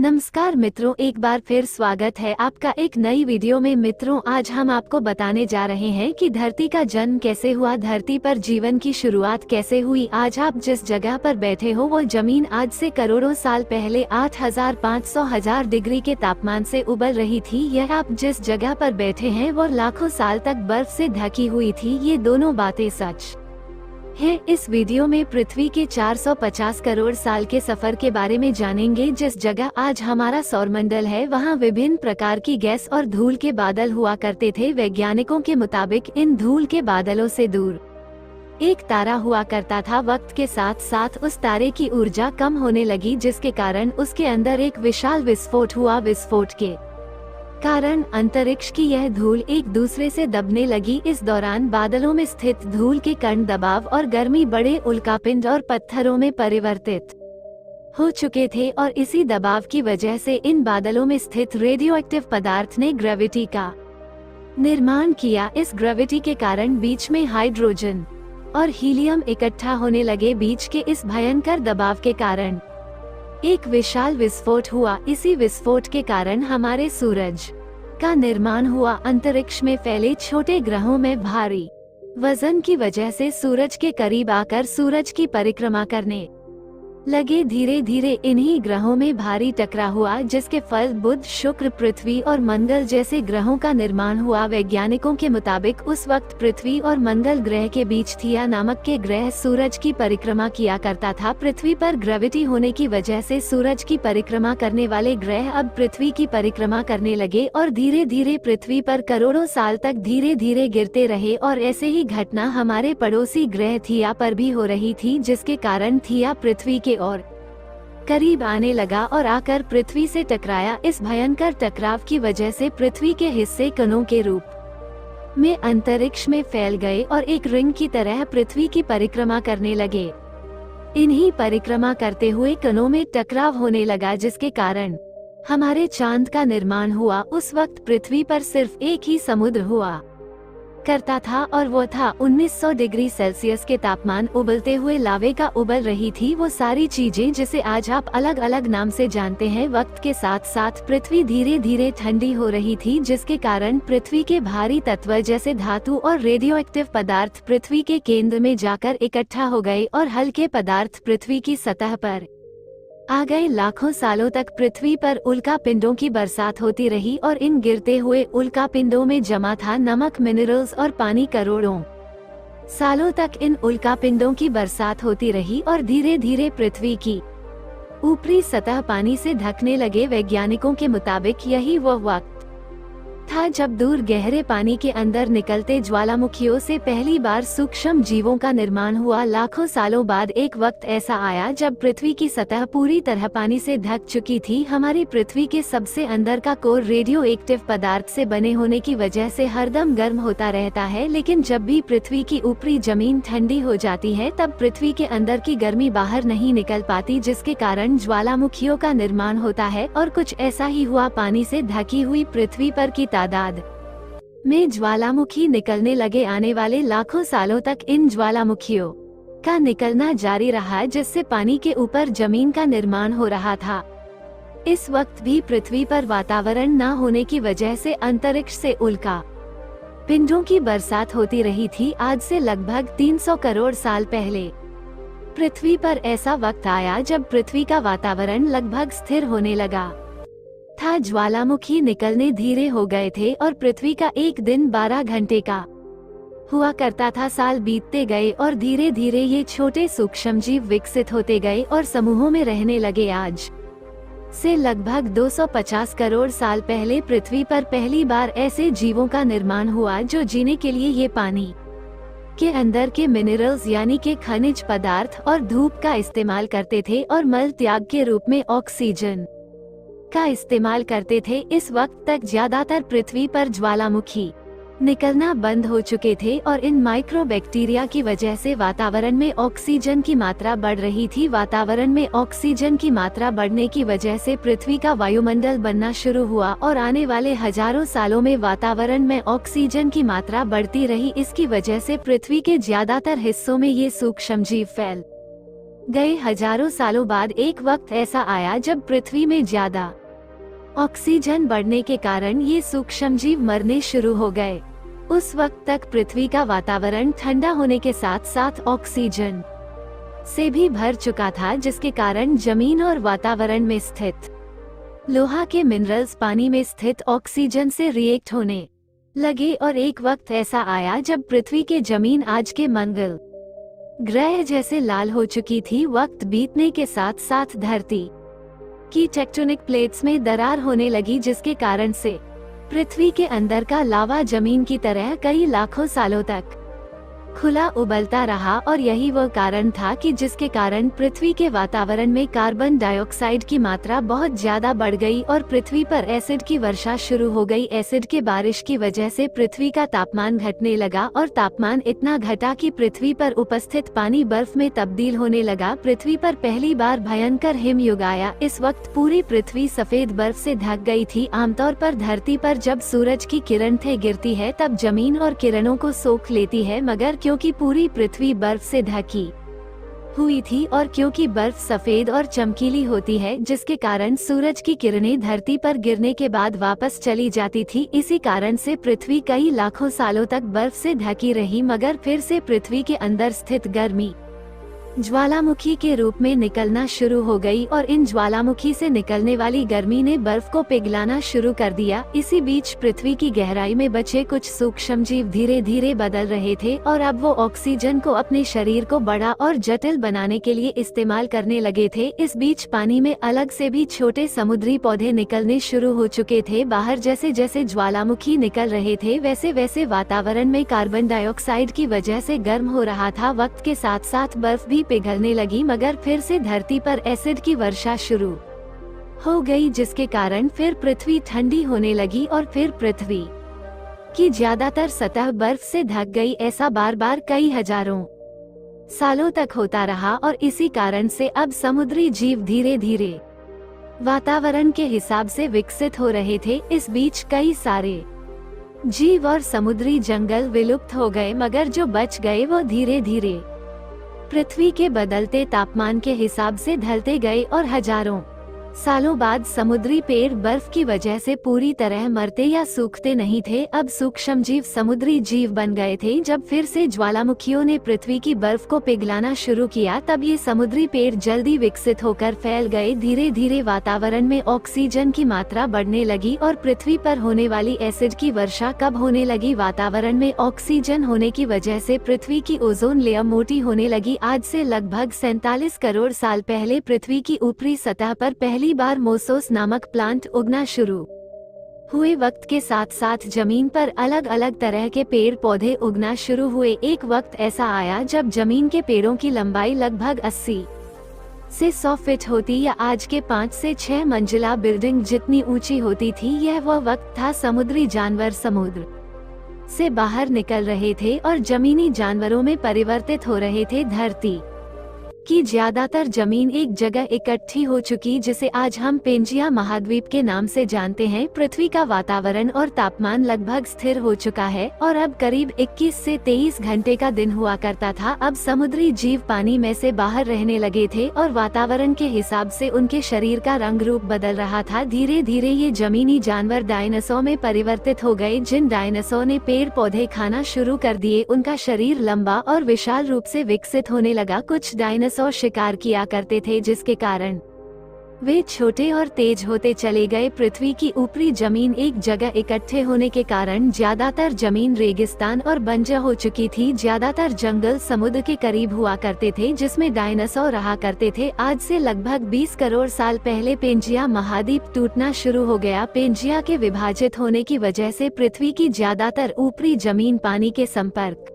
नमस्कार मित्रों, एक बार फिर स्वागत है आपका एक नई वीडियो में। मित्रों, आज हम आपको बताने जा रहे हैं कि धरती का जन्म कैसे हुआ, धरती पर जीवन की शुरुआत कैसे हुई। आज आप जिस जगह पर बैठे हो वो जमीन आज से करोड़ों साल पहले 8,500 डिग्री के तापमान से उबल रही थी। यह आप जिस जगह पर बैठे हैं वो लाखों साल तक बर्फ से ढकी हुई थी। ये दोनों बातें सच है। इस वीडियो में पृथ्वी के 450 करोड़ साल के सफर के बारे में जानेंगे। जिस जगह आज हमारा सौरमंडल है वहाँ विभिन्न प्रकार की गैस और धूल के बादल हुआ करते थे। वैज्ञानिकों के मुताबिक इन धूल के बादलों से दूर एक तारा हुआ करता था। वक्त के साथ साथ उस तारे की ऊर्जा कम होने लगी, जिसके कारण उसके अंदर एक विशाल विस्फोट हुआ। विस्फोट के कारण अंतरिक्ष की यह धूल एक दूसरे से दबने लगी। इस दौरान बादलों में स्थित धूल के कण दबाव और गर्मी बड़े उल्कापिंड और पत्थरों में परिवर्तित हो चुके थे, और इसी दबाव की वजह से इन बादलों में स्थित रेडियोएक्टिव पदार्थ ने ग्रेविटी का निर्माण किया। इस ग्रेविटी के कारण बीच में हाइड्रोजन और हीलियम इकट्ठा होने लगे। बीच के इस भयंकर दबाव के कारण एक विशाल विस्फोट हुआ। इसी विस्फोट के कारण हमारे सूरज का निर्माण हुआ। अंतरिक्ष में फैले छोटे ग्रहों में भारी वजन की वजह से सूरज के करीब आकर सूरज की परिक्रमा करने लगे। धीरे धीरे इन्हीं ग्रहों में भारी टकराव हुआ, जिसके फल बुध, शुक्र, पृथ्वी और मंगल जैसे ग्रहों का निर्माण हुआ। वैज्ञानिकों के मुताबिक उस वक्त पृथ्वी और मंगल ग्रह के बीच थिया नामक के ग्रह सूरज की परिक्रमा किया करता था। पृथ्वी पर ग्रेविटी होने की वजह से सूरज की परिक्रमा करने वाले ग्रह अब पृथ्वी की परिक्रमा करने लगे और धीरे धीरे पृथ्वी पर करोड़ों साल तक धीरे धीरे गिरते रहे। और ऐसे ही घटना हमारे पड़ोसी ग्रह थिया पर भी हो रही थी, जिसके कारण थिया पृथ्वी के और करीब आने लगा और आकर पृथ्वी से टकराया। इस भयंकर टकराव की वजह से पृथ्वी के हिस्से कणों के रूप में अंतरिक्ष में फैल गए और एक रिंग की तरह पृथ्वी की परिक्रमा करने लगे। इन्हीं परिक्रमा करते हुए कणों में टकराव होने लगा, जिसके कारण हमारे चांद का निर्माण हुआ। उस वक्त पृथ्वी पर सिर्फ एक ही समुद्र हुआ करता था और वो था 1900 डिग्री सेल्सियस के तापमान। उबलते हुए लावे का उबल रही थी वो सारी चीजें जिसे आज आप अलग अलग नाम से जानते हैं। वक्त के साथ साथ पृथ्वी धीरे धीरे ठंडी हो रही थी, जिसके कारण पृथ्वी के भारी तत्व जैसे धातु और रेडियोएक्टिव पदार्थ पृथ्वी के केंद्र में जाकर इकट्ठा हो गए और हल्के पदार्थ पृथ्वी की सतह पर आ गए। लाखों सालों तक पृथ्वी पर उल्का पिंडों की बरसात होती रही और इन गिरते हुए उल्का पिंडों में जमा था नमक, मिनरल्स और पानी। करोड़ों सालों तक इन उल्का पिंडों की बरसात होती रही और धीरे धीरे पृथ्वी की ऊपरी सतह पानी से ढकने लगे। वैज्ञानिकों के मुताबिक यही वो वक्त था जब दूर गहरे पानी के अंदर निकलते ज्वालामुखियों से पहली बार सूक्ष्म जीवों का निर्माण हुआ। लाखों सालों बाद एक वक्त ऐसा आया जब पृथ्वी की सतह पूरी तरह पानी से ढक चुकी थी। हमारी पृथ्वी के सबसे अंदर का कोर रेडियो एक्टिव पदार्थ से बने होने की वजह से हरदम गर्म होता रहता है, लेकिन जब भी पृथ्वी की ऊपरी जमीन ठंडी हो जाती है तब पृथ्वी के अंदर की गर्मी बाहर नहीं निकल पाती, जिसके कारण ज्वालामुखियों का निर्माण होता है। और कुछ ऐसा ही हुआ। पानी से ढकी हुई पृथ्वी पर की तादाद में ज्वालामुखी निकलने लगे। आने वाले लाखों सालों तक इन ज्वालामुखियों का निकलना जारी रहा, जिससे पानी के ऊपर जमीन का निर्माण हो रहा था। इस वक्त भी पृथ्वी पर वातावरण न होने की वजह से अंतरिक्ष से उल्का पिंडों की बरसात होती रही थी। आज से लगभग 300 करोड़ साल पहले पृथ्वी पर ऐसा वक्त आया जब पृथ्वी का वातावरण लगभग स्थिर होने लगा था। ज्वालामुखी निकलने धीरे हो गए थे और पृथ्वी का एक दिन 12 घंटे का हुआ करता था। साल बीतते गए और धीरे धीरे ये छोटे सूक्ष्म जीव विकसित होते गए और समूहों में रहने लगे। आज से लगभग 250 करोड़ साल पहले पृथ्वी पर पहली बार ऐसे जीवों का निर्माण हुआ जो जीने के लिए ये पानी के अंदर के मिनरल्स यानी के खनिज पदार्थ और धूप का इस्तेमाल करते थे और मल त्याग के रूप में ऑक्सीजन का इस्तेमाल करते थे। इस वक्त तक ज्यादातर पृथ्वी पर ज्वालामुखी निकलना बंद हो चुके थे और इन माइक्रो बैक्टीरिया की वजह से वातावरण में ऑक्सीजन की मात्रा बढ़ रही थी। वातावरण में ऑक्सीजन की मात्रा बढ़ने की वजह से पृथ्वी का वायुमंडल बनना शुरू हुआ और आने वाले हजारों सालों में वातावरण में ऑक्सीजन की मात्रा बढ़ती रही। इसकी वजह से पृथ्वी के ज्यादातर हिस्सों में ये सूक्ष्म जीव फैल गए हजारों सालों बाद एक वक्त ऐसा आया जब पृथ्वी में ज्यादा ऑक्सीजन बढ़ने के कारण ये सूक्ष्मजीव मरने शुरू हो गए। उस वक्त तक पृथ्वी का वातावरण ठंडा होने के साथ साथ ऑक्सीजन से भी भर चुका था, जिसके कारण जमीन और वातावरण में स्थित लोहा के मिनरल्स पानी में स्थित ऑक्सीजन से रिएक्ट होने लगे। और एक वक्त ऐसा आया जब पृथ्वी के जमीन आज के मंगल ग्रह जैसे लाल हो चुकी थी। वक्त बीतने के साथ साथ धरती की टेक्टोनिक प्लेट्स में दरार होने लगी, जिसके कारण से पृथ्वी के अंदर का लावा जमीन की तरह कई लाखों सालों तक खुला उबलता रहा। और यही वो कारण था कि जिसके कारण पृथ्वी के वातावरण में कार्बन डाइऑक्साइड की मात्रा बहुत ज्यादा बढ़ गई और पृथ्वी पर एसिड की वर्षा शुरू हो गई। एसिड के बारिश की वजह से पृथ्वी का तापमान घटने लगा और तापमान इतना घटा कि पृथ्वी पर उपस्थित पानी बर्फ में तब्दील होने लगा। पृथ्वी पर पहली बार भयंकर हिमयुग आया। इस वक्त पूरी पृथ्वी सफेद बर्फ से ढक गई थी। आमतौर पर धरती पर जब सूरज की किरण गिरती है तब जमीन और किरणों को सोख लेती है, मगर क्योंकि पूरी पृथ्वी बर्फ से ढकी हुई थी और क्योंकि बर्फ सफेद और चमकीली होती है, जिसके कारण सूरज की किरणें धरती पर गिरने के बाद वापस चली जाती थी, इसी कारण से पृथ्वी कई लाखों सालों तक बर्फ से ढकी रही। मगर फिर से पृथ्वी के अंदर स्थित गर्मी ज्वालामुखी के रूप में निकलना शुरू हो गई और इन ज्वालामुखी से निकलने वाली गर्मी ने बर्फ को पिघलाना शुरू कर दिया। इसी बीच पृथ्वी की गहराई में बचे कुछ सूक्ष्मजीव धीरे धीरे बदल रहे थे और अब वो ऑक्सीजन को अपने शरीर को बड़ा और जटिल बनाने के लिए इस्तेमाल करने लगे थे। इस बीच पानी में अलग से भी छोटे समुद्री पौधे निकलने शुरू हो चुके थे बाहर। जैसे जैसे ज्वालामुखी निकल रहे थे वैसे वैसे वातावरण में कार्बन डाइऑक्साइड की वजह से गर्म हो रहा था। वक्त के साथ साथ बर्फ भी पिघलने लगी, मगर फिर से धरती पर एसिड की वर्षा शुरू हो गई, जिसके कारण फिर पृथ्वी ठंडी होने लगी और फिर पृथ्वी की ज्यादातर सतह बर्फ से ढक गई। ऐसा बार बार कई हजारों सालों तक होता रहा और इसी कारण से अब समुद्री जीव धीरे धीरे वातावरण के हिसाब से विकसित हो रहे थे। इस बीच कई सारे जीव और समुद्री जंगल विलुप्त हो गए, मगर जो बच गए वो धीरे धीरे पृथ्वी के बदलते तापमान के हिसाब से ढलते गए और हजारों सालों बाद समुद्री पेड़ बर्फ की वजह से पूरी तरह मरते या सूखते नहीं थे। अब सूक्ष्मजीव समुद्री जीव बन गए थे। जब फिर से ज्वालामुखियों ने पृथ्वी की बर्फ को पिघलाना शुरू किया तब ये समुद्री पेड़ जल्दी विकसित होकर फैल गए। धीरे धीरे वातावरण में ऑक्सीजन की मात्रा बढ़ने लगी और पृथ्वी पर होने वाली एसिड की वर्षा कब होने लगी। वातावरण में ऑक्सीजन होने की वजह से पृथ्वी की ओजोन लेयर मोटी होने लगी। आज से लगभग 47 करोड़ साल पहले पृथ्वी की ऊपरी सतह पर पहली बार मोसोस नामक प्लांट उगना शुरू हुए। वक्त के साथ साथ जमीन पर अलग अलग तरह के पेड़ पौधे उगना शुरू हुए। एक वक्त ऐसा आया जब जमीन के पेड़ों की लंबाई लगभग 80 से 100 फीट होती या आज के 5 से 6 मंजिला बिल्डिंग जितनी ऊंची होती थी। यह वह वक्त था समुद्री जानवर समुद्र से बाहर निकल रहे थे और जमीनी जानवरों में परिवर्तित हो रहे थे। धरती की ज्यादातर जमीन एक जगह इकट्ठी हो चुकी, जिसे आज हम पेंजिया महाद्वीप के नाम से जानते हैं। पृथ्वी का वातावरण और तापमान लगभग स्थिर हो चुका है और अब करीब 21 से 23 घंटे का दिन हुआ करता था। अब समुद्री जीव पानी में से बाहर रहने लगे थे और वातावरण के हिसाब से उनके शरीर का रंग रूप बदल रहा था। धीरे धीरे ये जमीनी जानवर डायनासोर में परिवर्तित हो गए। जिन डायनासोर ने पेड़ पौधे खाना शुरू कर दिए उनका शरीर लंबा और विशाल रूप से विकसित होने लगा। कुछ डायनासोर शिकार किया करते थे, जिसके कारण वे छोटे और तेज होते चले गए। पृथ्वी की ऊपरी जमीन एक जगह इकट्ठे होने के कारण ज्यादातर जमीन रेगिस्तान और बंजर हो चुकी थी। ज्यादातर जंगल समुद्र के करीब हुआ करते थे, जिसमें डायनासोर रहा करते थे। आज से लगभग 20 करोड़ साल पहले पेंजिया महाद्वीप टूटना शुरू हो गया। पेंजिया के विभाजित होने की वजह से पृथ्वी की ज्यादातर ऊपरी जमीन पानी के संपर्क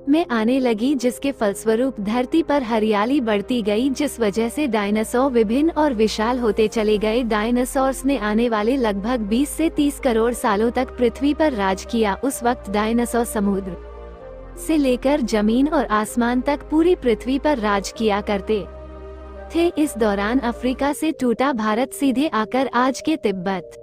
में आने लगी, जिसके फलस्वरूप धरती पर हरियाली बढ़ती गई, जिस वजह से डायनासोर विभिन्न और विशाल होते चले गए। डायनासोर्स ने आने वाले लगभग 20 से 30 करोड़ सालों तक पृथ्वी पर राज किया। उस वक्त डायनासोर समुद्र से लेकर जमीन और आसमान तक पूरी पृथ्वी पर राज किया करते थे। इस दौरान अफ्रीका से टूटा भारत सीधे आकर आज के तिब्बत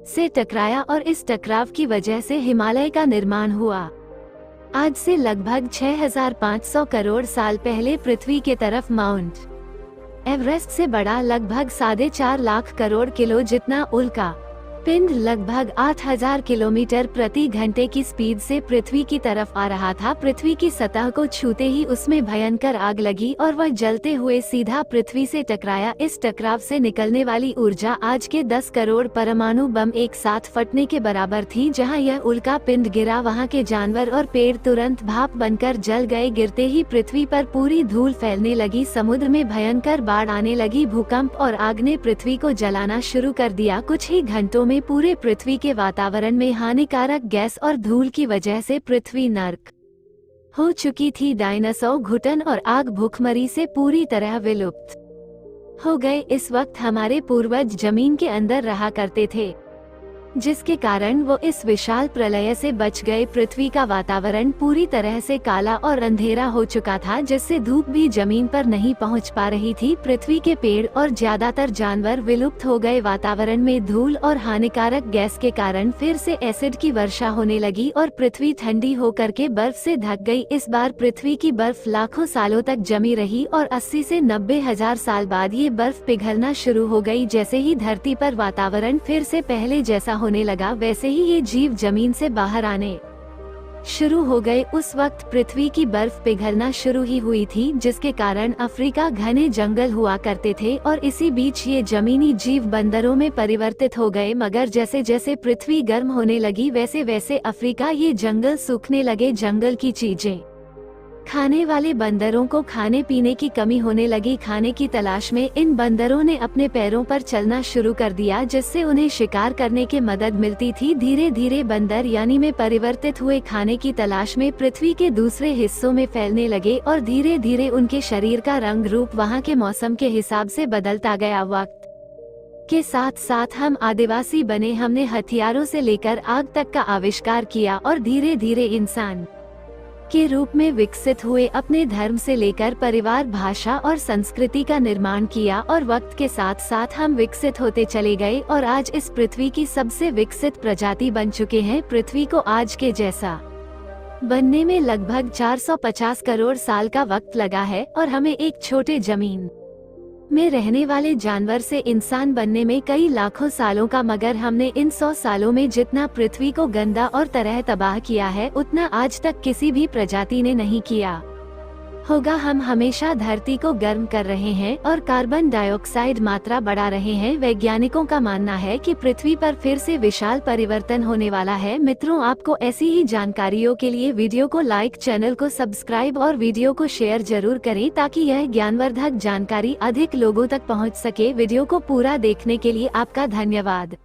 से टकराया और इस टकराव की वजह से हिमालय का निर्माण हुआ। आज से लगभग 6500 करोड़ साल पहले पृथ्वी के तरफ माउंट एवरेस्ट से बड़ा लगभग 4.5 लाख करोड़ किलो जितना उल्का पिंड लगभग 8000 किलोमीटर प्रति घंटे की स्पीड से पृथ्वी की तरफ आ रहा था। पृथ्वी की सतह को छूते ही उसमें भयंकर आग लगी और वह जलते हुए सीधा पृथ्वी से टकराया। इस टकराव से निकलने वाली ऊर्जा आज के 10 करोड़ परमाणु बम एक साथ फटने के बराबर थी। जहां यह उल्का पिंड गिरा, वहां के जानवर और पेड़ तुरंत भाप बनकर जल गए। गिरते ही पृथ्वी पर पूरी धूल फैलने लगी, समुद्र में भयंकर बाढ़ आने लगी। भूकंप और आग ने पृथ्वी को जलाना शुरू कर दिया। कुछ ही घंटों में पूरे पृथ्वी के वातावरण में हानिकारक गैस और धूल की वजह से पृथ्वी नर्क हो चुकी थी। डायनासोर घुटन और आग भूखमरी से पूरी तरह विलुप्त हो गए। इस वक्त हमारे पूर्वज जमीन के अंदर रहा करते थे, जिसके कारण वो इस विशाल प्रलय से बच गए। पृथ्वी का वातावरण पूरी तरह से काला और अंधेरा हो चुका था, जिससे धूप भी जमीन पर नहीं पहुंच पा रही थी। पृथ्वी के पेड़ और ज्यादातर जानवर विलुप्त हो गए। वातावरण में धूल और हानिकारक गैस के कारण फिर से एसिड की वर्षा होने लगी और पृथ्वी ठंडी होकर के बर्फ से ढक गई। इस बार पृथ्वी की बर्फ लाखों सालों तक जमी रही और 80 से 90 हजार साल बाद ये बर्फ पिघलना शुरू हो गई। जैसे ही धरती पर वातावरण फिर से पहले जैसा होने लगा, वैसे ही ये जीव जमीन से बाहर आने शुरू हो गए। उस वक्त पृथ्वी की बर्फ पिघलना शुरू ही हुई थी, जिसके कारण अफ्रीका घने जंगल हुआ करते थे और इसी बीच ये जमीनी जीव बंदरों में परिवर्तित हो गए। मगर जैसे जैसे पृथ्वी गर्म होने लगी, वैसे वैसे अफ्रीका ये जंगल सूखने लगे। जंगल की चीजें खाने वाले बंदरों को खाने पीने की कमी होने लगी। खाने की तलाश में इन बंदरों ने अपने पैरों पर चलना शुरू कर दिया, जिससे उन्हें शिकार करने की मदद मिलती थी। धीरे धीरे बंदर यानी में परिवर्तित हुए खाने की तलाश में पृथ्वी के दूसरे हिस्सों में फैलने लगे और धीरे धीरे उनके शरीर का रंग रूप वहाँ के मौसम के हिसाब से बदलता गया। वक्त के साथ साथ हम आदिवासी बने। हमने हथियारों से लेकर आग तक का आविष्कार किया और धीरे धीरे इंसान के रूप में विकसित हुए। अपने धर्म से लेकर परिवार, भाषा और संस्कृति का निर्माण किया और वक्त के साथ साथ हम विकसित होते चले गए और आज इस पृथ्वी की सबसे विकसित प्रजाति बन चुके हैं। पृथ्वी को आज के जैसा बनने में लगभग 450 करोड़ साल का वक्त लगा है और हमें एक छोटे जमीन में रहने वाले जानवर से इंसान बनने में कई लाखों सालों का। मगर हमने इन 100 सालों में जितना पृथ्वी को गंदा और तरह तबाह किया है, उतना आज तक किसी भी प्रजाति ने नहीं किया होगा। हम हमेशा धरती को गर्म कर रहे हैं और कार्बन डाइऑक्साइड मात्रा बढ़ा रहे हैं। वैज्ञानिकों का मानना है कि पृथ्वी पर फिर से विशाल परिवर्तन होने वाला है। मित्रों, आपको ऐसी ही जानकारियों के लिए वीडियो को लाइक, चैनल को सब्सक्राइब और वीडियो को शेयर जरूर करें, ताकि यह ज्ञानवर्धक जानकारी अधिक लोगों तक पहुंच सके। वीडियो को पूरा देखने के लिए आपका धन्यवाद।